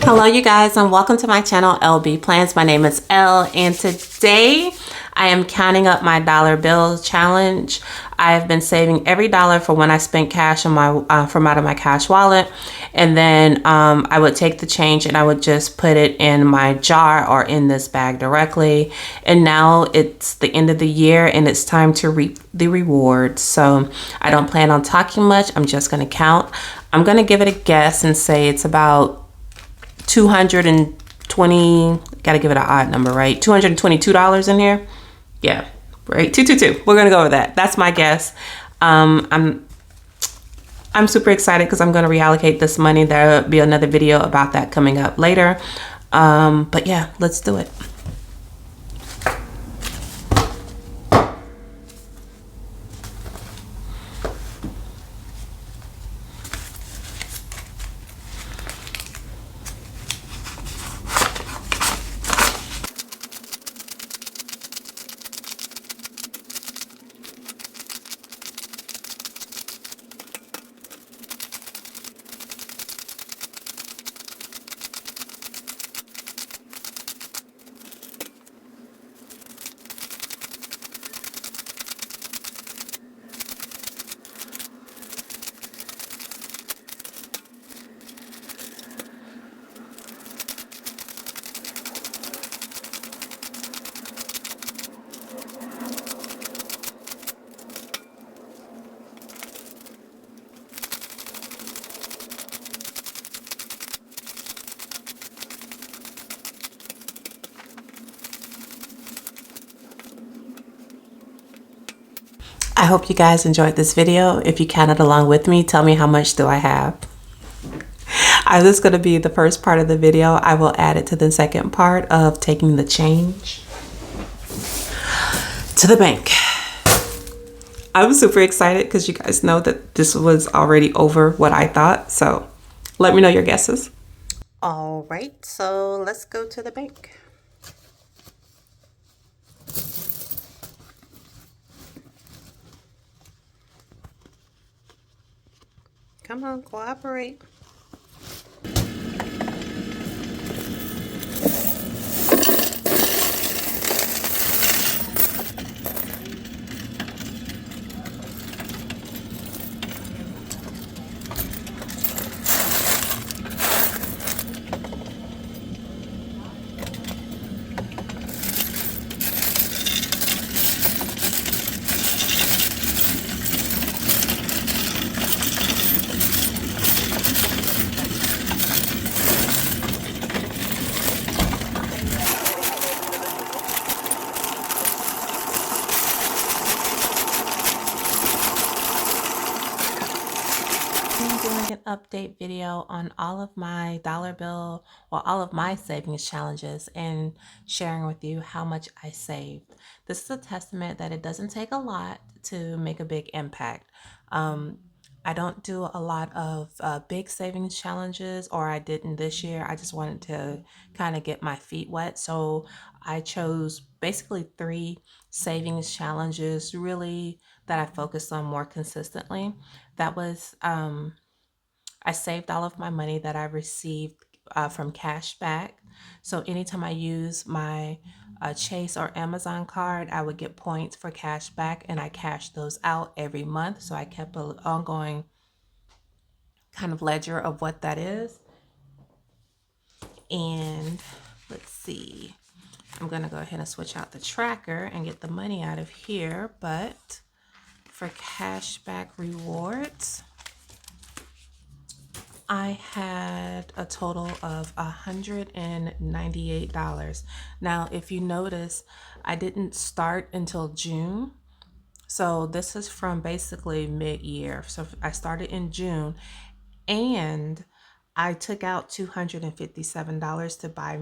Hello you guys and welcome to my channel LB Plans. My name is Elle and today I am counting up my dollar bill challenge. I've been saving every dollar for when I spent cash on my from out of my cash wallet, and then I would take the change and I would just put it in my jar or in this bag directly. And now it's the end of the year and it's time to reap the rewards. So I don't plan on talking much. I'm just going to count. I'm going to give it a guess and say it's about 220, gotta give it an odd number, right? $222 in here. Yeah, right. 222. We're gonna go with that. That's my guess. I'm super excited because I'm gonna reallocate this money. There'll be another video about that coming up later. But yeah, let's do it. I hope you guys enjoyed this video. If you counted along with me, tell me how much do I have. This is going to be the first part of the video. I will add it to the second part of taking the change to the bank. I'm super excited because you guys know that this was already over what I thought. So let me know your guesses. All right, so let's go to the bank. Come on, cooperate. I'm doing an update video on all of my dollar bill or all of my savings challenges and sharing with you how much I saved. This is a testament that it doesn't take a lot to make a big impact. I don't do a lot of big savings challenges, or I didn't this year. I just wanted to kind of get my feet wet. So I chose basically 3 savings challenges really that I focused on more consistently. That was I saved all of my money that I received from cash back. So anytime I use my Chase or Amazon card, I would get points for cash back, and I cashed those out every month. So I kept an ongoing kind of ledger of what that is. And let's see, I'm going to go ahead and switch out the tracker and get the money out of here. But for cashback rewards, I had a total of $198. Now, if you notice, I didn't start until June. So this is from basically mid-year. So I started in June and I took out $257 to buy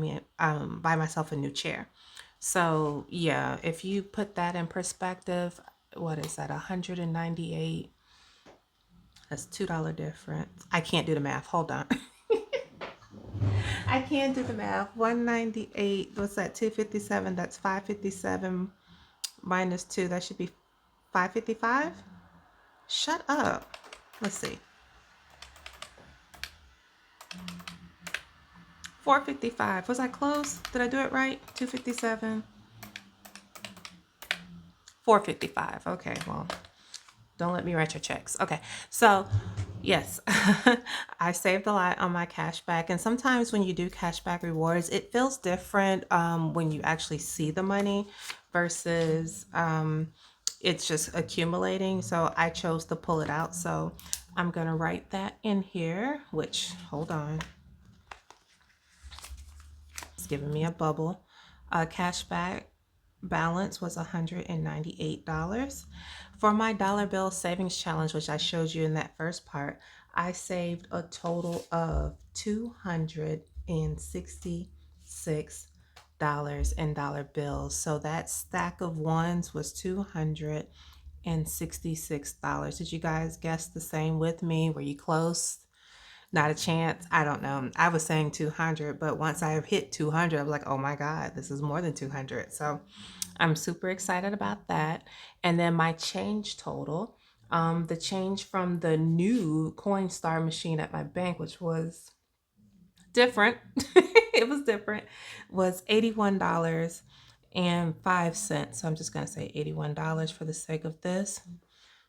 myself a new chair. So yeah, if you put that in perspective, what is that? 198. That's $2 difference. I can't do the math. Hold on. I can't do the math. 198. What's that? 257. That's 557 minus 2. That should be 555. Shut up. Let's see. 455. Was I close? Did I do it right? 257. 455. Okay, well, don't let me write your checks. Okay, so yes, I saved a lot on my cashback. And sometimes when you do cashback rewards, it feels different when you actually see the money versus it's just accumulating. So I chose to pull it out. So I'm going to write that in here, which, hold on, it's giving me a bubble. Cashback balance was $198. For my dollar bill savings challenge, which I showed you in that first part, I saved a total of $266 in dollar bills. So that stack of ones was $266. Did you guys guess the same with me? Were you close? Not a chance. I don't know. I was saying 200, but once I hit 200, I was like, oh my God, this is more than 200. So I'm super excited about that. And then my change total, the change from the new Coinstar machine at my bank, which was different, it was different, was $81.05. So I'm just going to say $81 for the sake of this.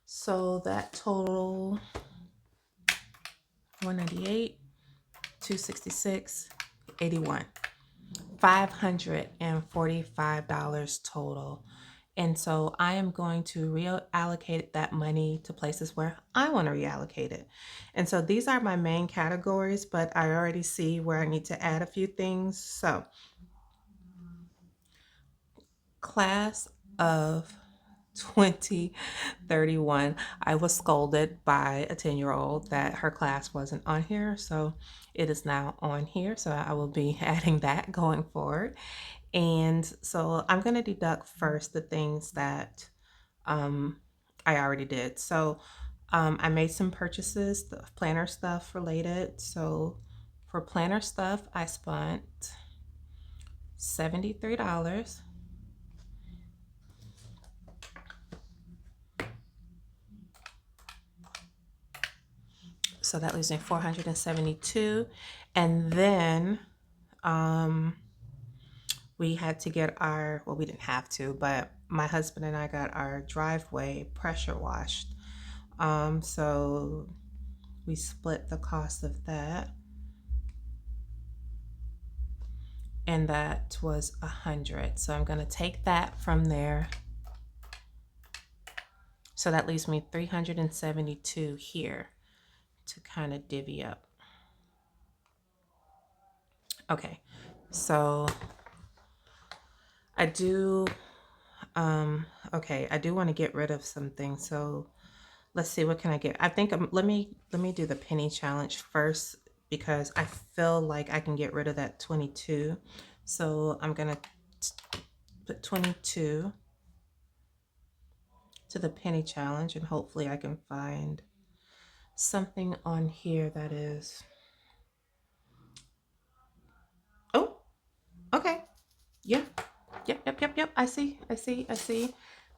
So that total 198, 266, 81. $545 total. And so I am going to reallocate that money to places where I want to reallocate it. And so these are my main categories, but I already see where I need to add a few things. So class of 2031, I was scolded by a 10-year-old that her class wasn't on here. So it is now on here. So I will be adding that going forward. And so I'm going to deduct first the things that I already did. So I made some purchases, the planner stuff related. So for planner stuff, I spent $73. So that leaves me 472. And then we had to get our, well, we didn't have to, but my husband and I got our driveway pressure washed. So we split the cost of that. And that was 100. So I'm going to take that from there. So that leaves me 372 here to kind of divvy up. Okay, so I do, okay, I do want to get rid of some things. So let's see, what can I get? I think let me do the penny challenge first because I feel like I can get rid of that 22. So I'm going to put 22 to the penny challenge and hopefully I can find something on here that is, oh, okay, yeah, yep, I see.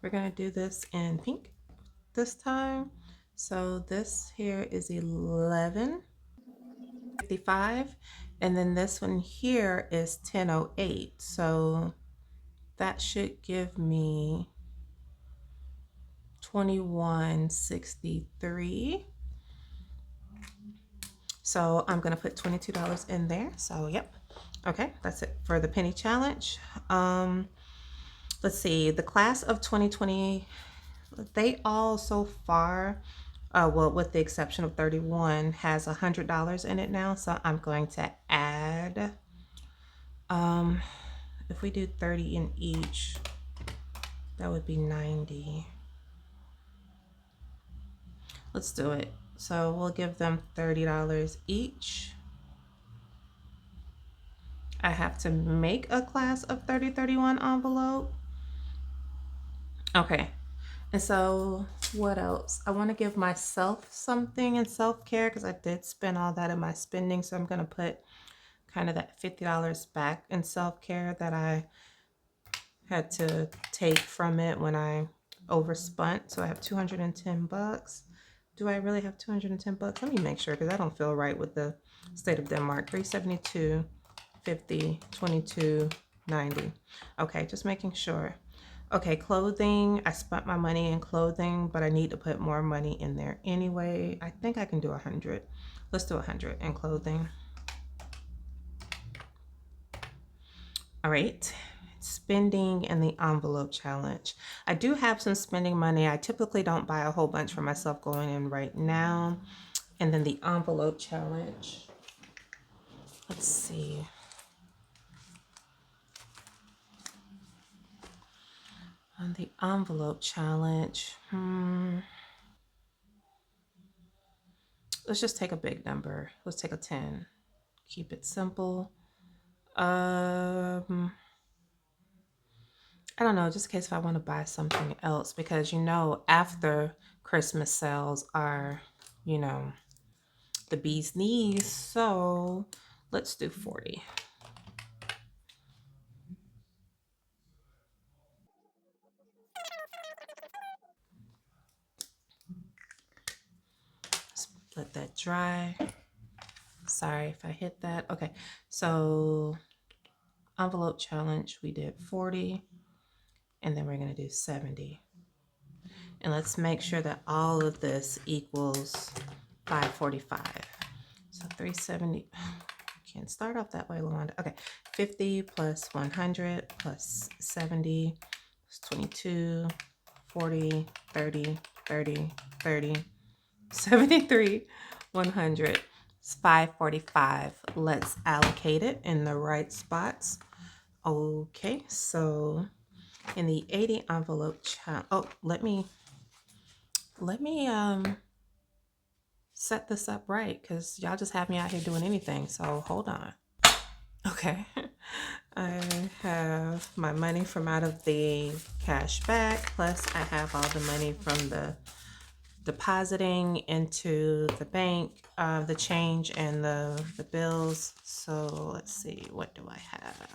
We're gonna do this in pink this time. So this here is 11:55, and then this one here is 10:08. So that should give me 2163. So I'm gonna put $22 in there. So yep. Okay, that's it for the penny challenge. Let's see, the class of 2020, they all so far, well, with the exception of 31, has $100 in it now. So I'm going to add, if we do 30 in each, that would be 90. Let's do it. So we'll give them $30 each. I have to make a class of 3031 envelope. Okay. And so what else? I want to give myself something in self-care because I did spend all that in my spending. So I'm going to put kind of that $50 back in self-care that I had to take from it when I overspent. So I have 210 bucks. Do I really have 210 bucks? Let me make sure because I don't feel right with the state of Denmark. 372 50, 22, 90. Okay, just making sure. Okay, clothing. I spent my money in clothing, but I need to put more money in there anyway. I think I can do 100. Let's do 100 in clothing. All right. Spending and the envelope challenge. I do have some spending money. I typically don't buy a whole bunch for myself going in right now. And then the envelope challenge. Let's see. On the envelope challenge, let's just take a big number. Let's take a 10. Keep it simple. I don't know, just in case if I want to buy something else, because after Christmas sales are, you know, the bee's knees. So let's do 40. Let's let that dry. Sorry if I hit that. Okay, so envelope challenge, we did 40, and then we're going to do 70. And let's make sure that all of this equals 545. So 370. Can't start off that way, Lawanda. Okay, 50 plus 100 plus 70 plus 22, 40, 30, 30, 30, 73, 100. It's 545. Let's allocate it in the right spots. Okay, so in the 80 envelope let me set this up right, because y'all just have me out here doing anything. So hold on. Okay. I have my money from out of the cash back, plus I have all the money from the depositing into the bank, the change and the bills. So let's see, what do I have?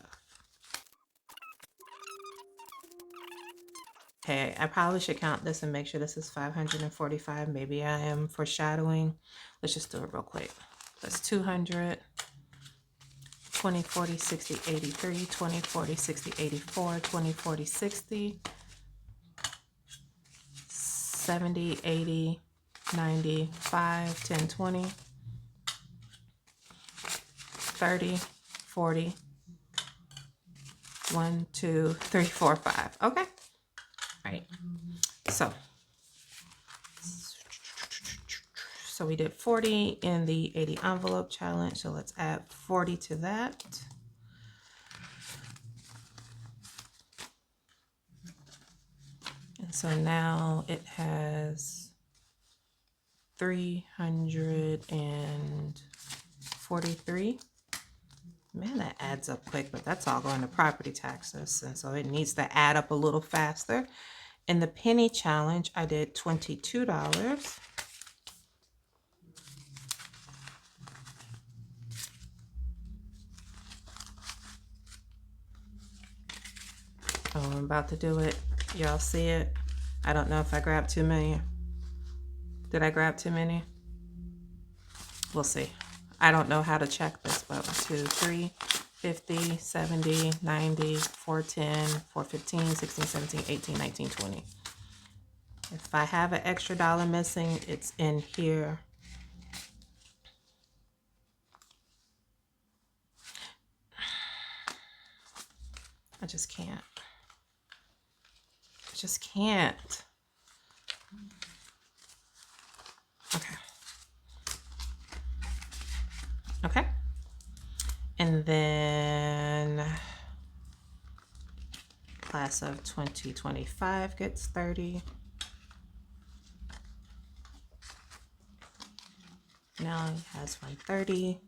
Okay, I probably should count this and make sure this is 545. Maybe I am foreshadowing. Let's just do it real quick. That's 200. 20, 40, 60, 83, 20, 40, 60, 84, 20, 40, 60, 70, 80, 90, 5, 10, 20, 30, 40, 1, 2, 3, 4, 5. Okay. All right. So we did 40 in the 80 envelope challenge. So let's add 40 to that. And so now it has 343. Man, that adds up quick, but that's all going to property taxes. And so it needs to add up a little faster. In the penny challenge, I did $22. Oh, I'm about to do it. Y'all see it? I don't know if I grabbed too many. Did I grab too many? We'll see. I don't know how to check this, but 2, 3, 50, 70, 90, 410, 415, 16, 17, 18, 19, 20. If I have an extra dollar missing, it's in here. I just can't. I just can't. Okay. Okay. And then class of 2025 gets 30. Now he has 130.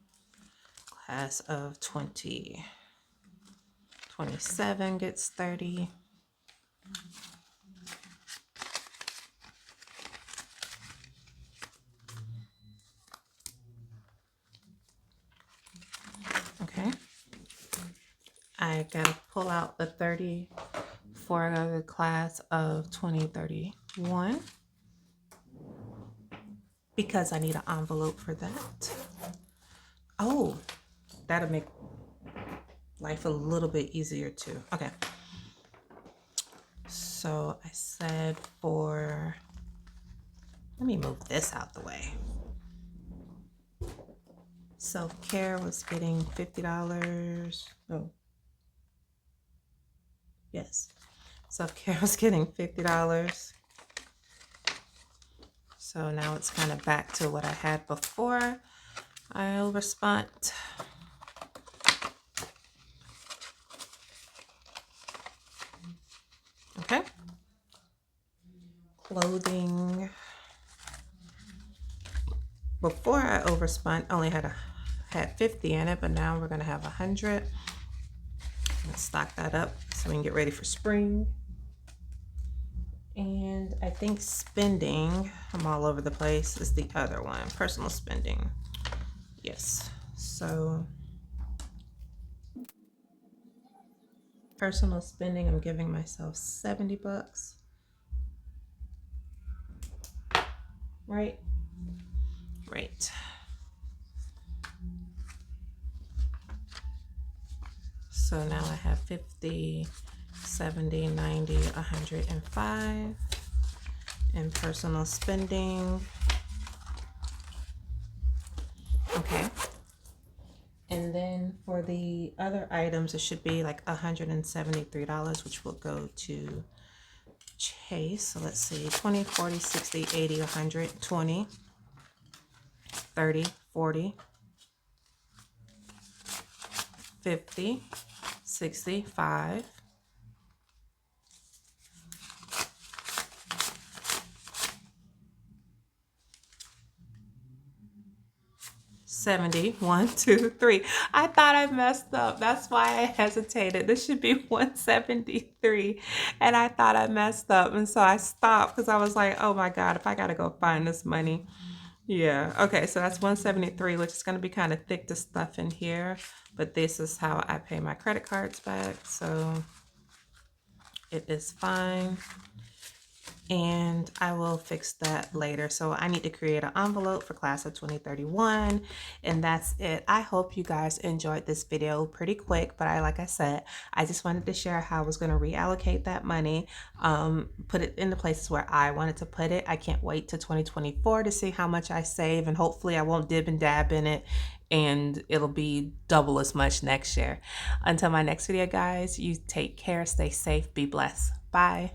Class of 2027 gets 30. Okay. I gotta pull out the 30 for the class of 2031 because I need an envelope for that. Oh, that'll make life a little bit easier too. Okay. So I said let me move this out the way. Self-care was getting $50. Oh, yes. Self-care was getting $50. So now it's kind of back to what I had before. I'll respond. Okay. Clothing. Before I overspent, only had 50 in it, but now we're gonna have 100. Let's stock that up so we can get ready for spring. And I think spending, I'm all over the place, is the other one. Personal spending. Yes. So personal spending, I'm giving myself 70 bucks. Right? Right. So now I have 50, 70, 90, 105 in personal spending. Okay. And then for the other items, it should be like $173, which will go to Chase. So let's see, 20, 40, 60, 80, 100, 20, 30, 40, 50, 65, 70, 1, 2, 3. I thought I messed up. That's why I hesitated. This should be 173. And I thought I messed up. And so I stopped because I was like, oh my God, if I got to go find this money. Yeah. Okay. So that's 173, which is going to be kind of thick to stuff in here. But this is how I pay my credit cards back. So it is fine. And I will fix that later. So I need to create an envelope for class of 2031, and that's it. I hope you guys enjoyed this video. Pretty quick, but like I said, I just wanted to share how I was going to reallocate that money, put it in the places where I wanted to put it. I can't wait to 2024 to see how much I save, and hopefully I won't dib and dab in it and it'll be double as much next year. Until my next video, guys, you take care, stay safe, be blessed. Bye.